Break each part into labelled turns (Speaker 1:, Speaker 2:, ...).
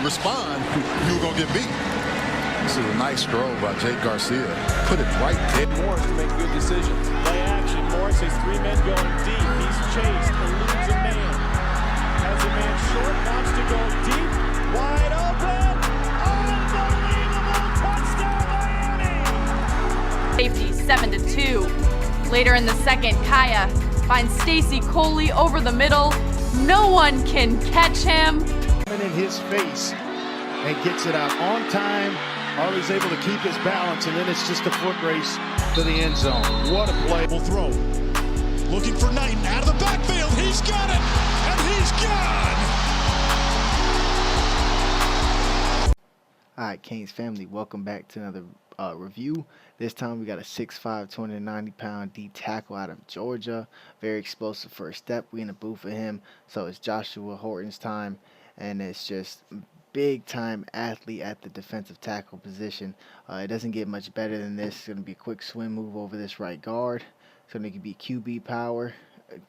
Speaker 1: respond, you were going to get beat. This is a nice throw by Jake Garcia. Put it right there.
Speaker 2: Morris to make good decisions. Play action. Morris has 3 men going deep. He's chased, eludes a man. Has a man short, wants to go deep. Wide open. Unbelievable touchdown, Miami.
Speaker 3: Safety, 7-2. Later in the second, Kaya finds Stacy Coley over the middle. No one can catch him.
Speaker 4: In his face and gets it out on time. Harley's able to keep his balance, and then it's just a foot race to the end zone. What a play.
Speaker 5: Will throw. Looking for Knighton out of the backfield. He's got it, and he's gone.
Speaker 6: All right, Canes family, welcome back to another review. This time we got a 6'5", 290-pound D tackle out of Georgia. Very explosive first step. We in the booth for him. So it's Joshua Horton's time, and it's just big time athlete at the defensive tackle position. It doesn't get much better than this. It's going to be a quick swim move over this right guard. It's going to be QB power.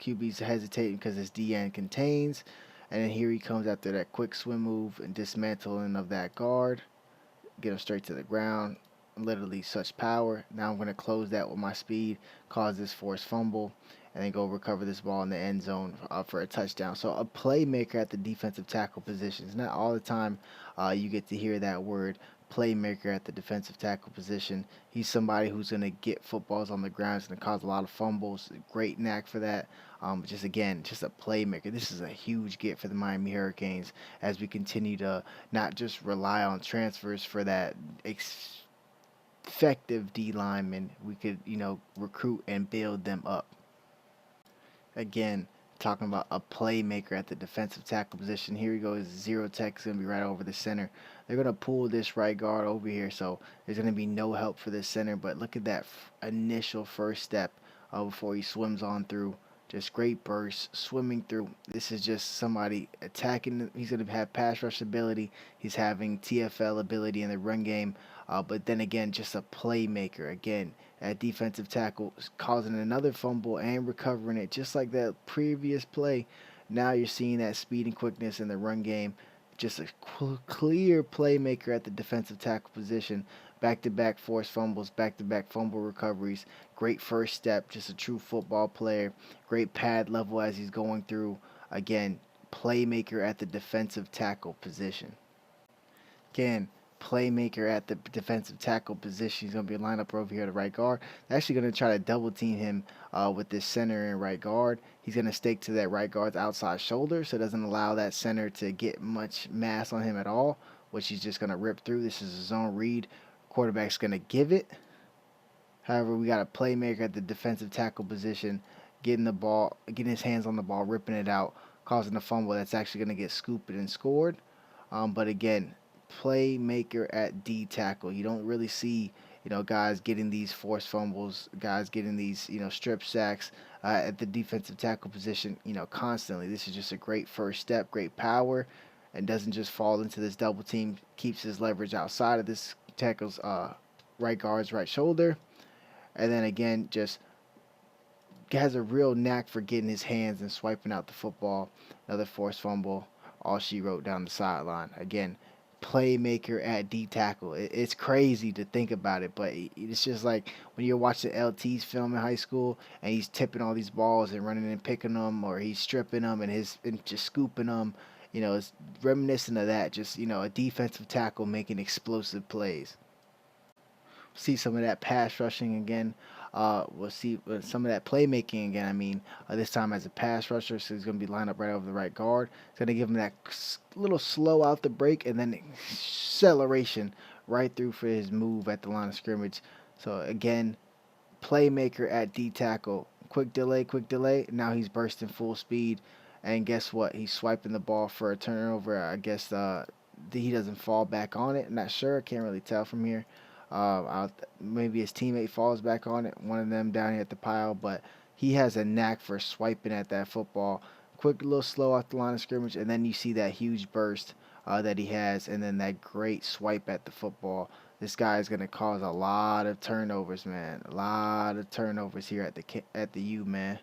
Speaker 6: QB's hesitating because his DN contains. And then here he comes after that quick swim move and dismantling of that guard. Get him straight to the ground. Literally such power. Now I'm going to close that with my speed, cause this forced fumble, and then go recover this ball in the end zone for a touchdown. So a playmaker at the defensive tackle position. It's not all the time you get to hear that word, playmaker at the defensive tackle position. He's somebody who's going to get footballs on the ground. It's going to cause a lot of fumbles. Great knack for that. Just a playmaker. This is a huge get for the Miami Hurricanes as we continue to not just rely on transfers for that effective D lineman. We could, recruit and build them up. Again, talking about a playmaker at the defensive tackle position. Here he goes, zero tech is going to be right over the center. They're going to pull this right guard over here, so there's going to be no help for this center. But look at that initial first step before he swims on through. Just great burst, swimming through. This is just somebody attacking. He's going to have pass rush ability. He's having TFL ability in the run game. But then again, just a playmaker. Again, at defensive tackle, causing another fumble and recovering it. Just like that previous play. Now you're seeing that speed and quickness in the run game. Just a clear playmaker at the defensive tackle position. Back-to-back forced fumbles, back-to-back fumble recoveries. Great first step, just a true football player. Great pad level as he's going through. Again, playmaker at the defensive tackle position. Again, playmaker at the defensive tackle position. He's going to be lined up over here at the right guard. They're actually going to try to double team him with this center and right guard. He's going to stake to that right guard's outside shoulder, so it doesn't allow that center to get much mass on him at all, which he's just going to rip through. This is a zone read. Quarterback's going to give it. However, we got a playmaker at the defensive tackle position, getting his hands on the ball, ripping it out, causing a fumble that's actually going to get scooped and scored. But again, playmaker at D tackle. You don't really see, guys getting these forced fumbles, guys getting these, strip sacks at the defensive tackle position, constantly. This is just a great first step, great power, and doesn't just fall into this double team. Keeps his leverage outside of this tackle's right guard's right shoulder, and then again just has a real knack for getting his hands and swiping out the football. Another forced fumble, all she wrote down the sideline. Again, playmaker at D tackle. It's crazy to think about it, but it's just like when you're watching LT's film in high school and he's tipping all these balls and running and picking them, or he's stripping them and just scooping them. It's reminiscent of that. Just, a defensive tackle making explosive plays. See some of that pass rushing again. We'll see some of that playmaking again. This time as a pass rusher, so he's going to be lined up right over the right guard. It's going to give him that little slow out the break and then acceleration right through for his move at the line of scrimmage. So again, playmaker at D tackle. Quick delay. Now he's bursting full speed. And guess what? He's swiping the ball for a turnover. I guess he doesn't fall back on it. I'm not sure. I can't really tell from here. Maybe his teammate falls back on it. One of them down here at the pile. But he has a knack for swiping at that football. Quick, little slow off the line of scrimmage. And then you see that huge burst that he has. And then that great swipe at the football. This guy is going to cause a lot of turnovers, man. A lot of turnovers here at the U, man.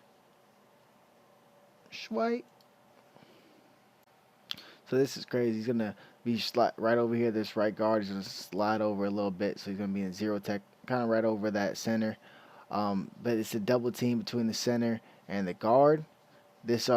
Speaker 6: Swipe. So this is crazy. He's gonna be right over here. This right guard is gonna slide over a little bit, so he's gonna be in zero tech, kind of right over that center. But it's a double team between the center and the guard. This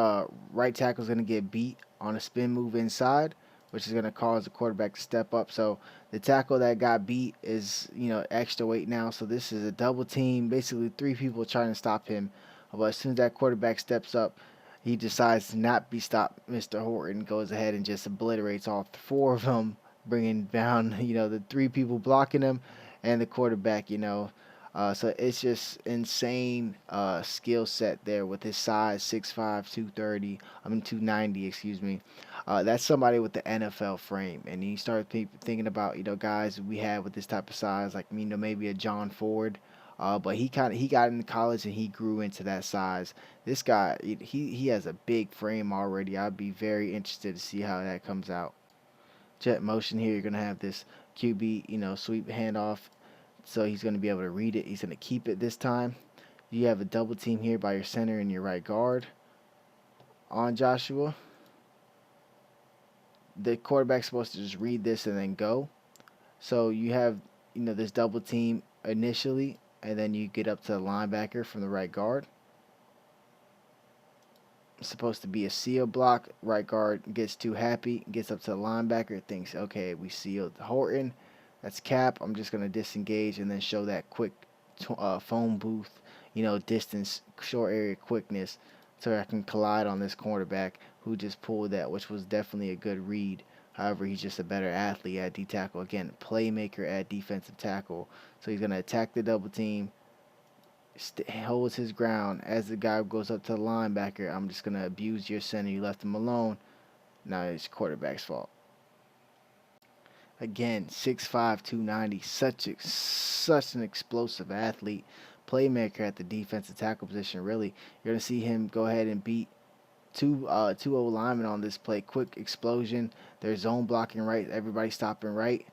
Speaker 6: right tackle is gonna get beat on a spin move inside, which is gonna cause the quarterback to step up. So the tackle that got beat is, extra weight now. So this is a double team, basically 3 people trying to stop him. But as soon as that quarterback steps up, he decides to not be stopped. Mr. Horton goes ahead and just obliterates all 4 of them, bringing down, the 3 people blocking him and the quarterback, So it's just insane skill set there with his size, 6'5", 290, excuse me. That's somebody with the NFL frame. And you start thinking about, guys we have with this type of size, like, maybe a John Ford. But he got into college and he grew into that size. This guy, he has a big frame already. I'd be very interested to see how that comes out. Jet motion here. You're gonna have this QB, sweep handoff. So he's gonna be able to read it. He's gonna keep it this time. You have a double team here by your center and your right guard on Joshua. The quarterback's supposed to just read this and then go. So you have, this double team initially. And then you get up to the linebacker from the right guard. It's supposed to be a seal block. Right guard gets too happy, gets up to the linebacker, thinks, okay, we sealed Horton. That's cap. I'm just going to disengage and then show that quick phone booth, distance, short area quickness, so I can collide on this cornerback who just pulled that, which was definitely a good read. However, he's just a better athlete at D-tackle. Again, playmaker at defensive tackle. So he's going to attack the double team, holds his ground. As the guy goes up to the linebacker, I'm just going to abuse your center. You left him alone. Now it's quarterback's fault. Again, 6'5", 290. Such an explosive athlete. Playmaker at the defensive tackle position, really. You're going to see him go ahead and beat two O linemen on this play. Quick explosion. There's zone blocking right. Everybody stopping right.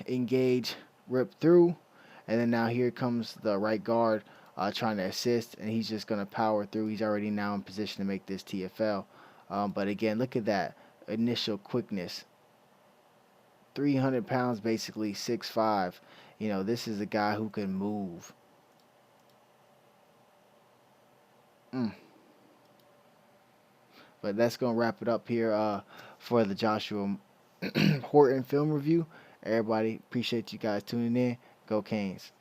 Speaker 6: Engage. Rip through. And then now here comes the right guard trying to assist. And he's just going to power through. He's already now in position to make this TFL. But again, look at that initial quickness. 300 pounds, basically 6'5". This is a guy who can move. But that's going to wrap it up here for the Joshua Horton film review. Everybody, appreciate you guys tuning in. Go Canes.